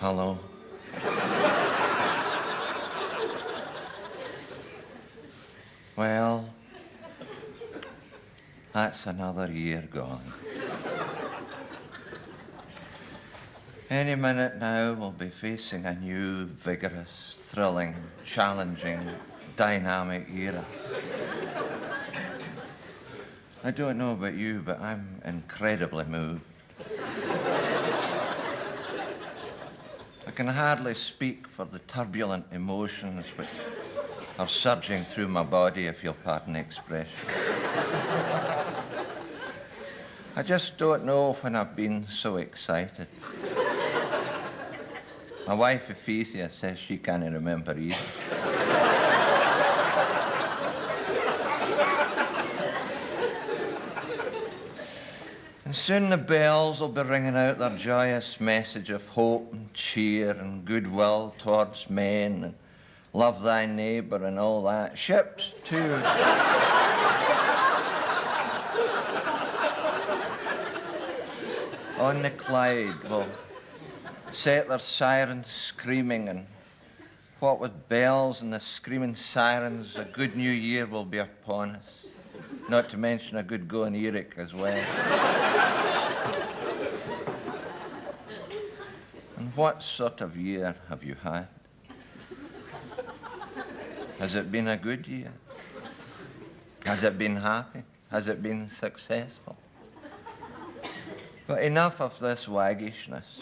Hello. Well, that's another year gone. Any minute now, we'll be facing a new, vigorous, thrilling, challenging, dynamic era. I don't know about you, but I'm incredibly moved. I can hardly speak for the turbulent emotions which are surging through my body, if you'll pardon the expression. I just don't know when I've been so excited. My wife, Ephesia, says she can't remember either. And soon the bells will be ringing out their joyous message of hope and cheer and goodwill towards men and love thy neighbour and all that. Ships, too. On the Clyde will set their sirens screaming, and what with bells and the screaming sirens, a good new year will be upon us. Not to mention a good going Eric as well. And what sort of year have you had? Has it been a good year? Has it been happy? Has it been successful? But enough of this waggishness.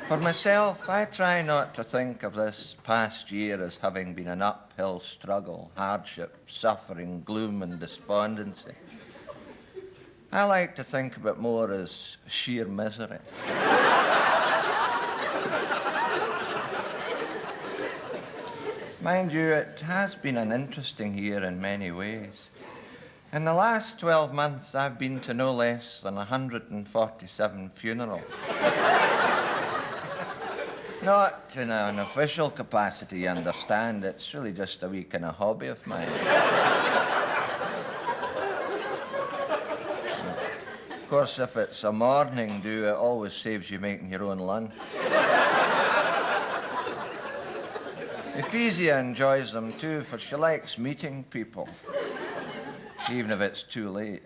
For myself, I try not to think of this past year as having been an uphill struggle, hardship, suffering, gloom and despondency. I like to think of it more as sheer misery. Mind you, it has been an interesting year in many ways. In the last 12 months, I've been to no less than 147 funerals. Not in an official capacity, you understand. It's really just a wee kind of hobby of mine. Of course, if it's a morning do, it always saves you making your own lunch. Ephesia enjoys them too, for she likes meeting people, even if it's too late.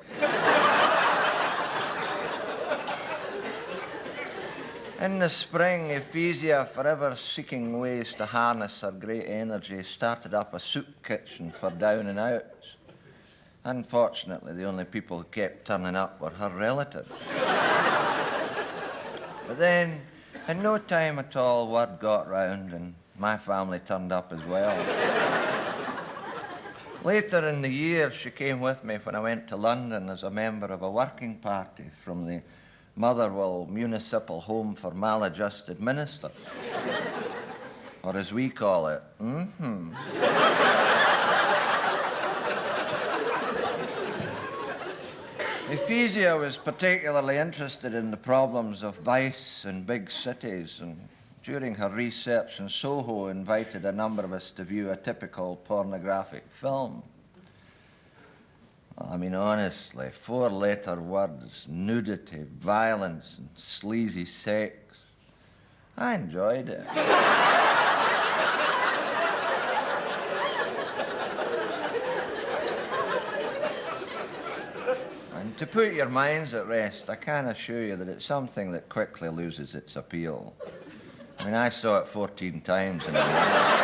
In the spring, Ephesia, forever seeking ways to harness her great energy, started up a soup kitchen for down and outs. Unfortunately, the only people who kept turning up were her relatives. But then, in no time at all, word got round and my family turned up as well. Later in the year, she came with me when I went to London as a member of a working party from the Motherwell Municipal Home for Maladjusted Ministers. Or as we call it, Ephesia was particularly interested in the problems of vice in big cities, and during her research in Soho invited a number of us to view a typical pornographic film. I mean, honestly, 4-letter words, nudity, violence, and sleazy sex. I enjoyed it. And to put your minds at rest, I can assure you that it's something that quickly loses its appeal. I mean, I saw it 14 times in a year.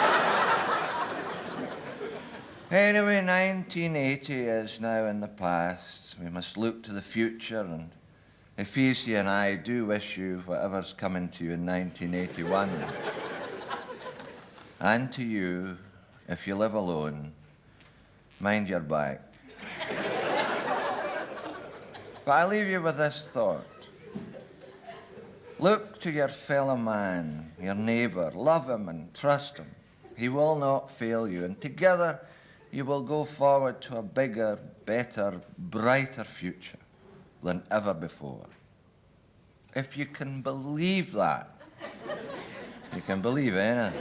Anyway, 1980 is now in the past. We must look to the future, and Ephesia and I do wish you whatever's coming to you in 1981. And to you, if you live alone, mind your back. But I leave you with this thought. Look to your fellow man, your neighbour, love him and trust him. He will not fail you, and together you will go forward to a bigger, better, brighter future than ever before. If you can believe that, you can believe anything.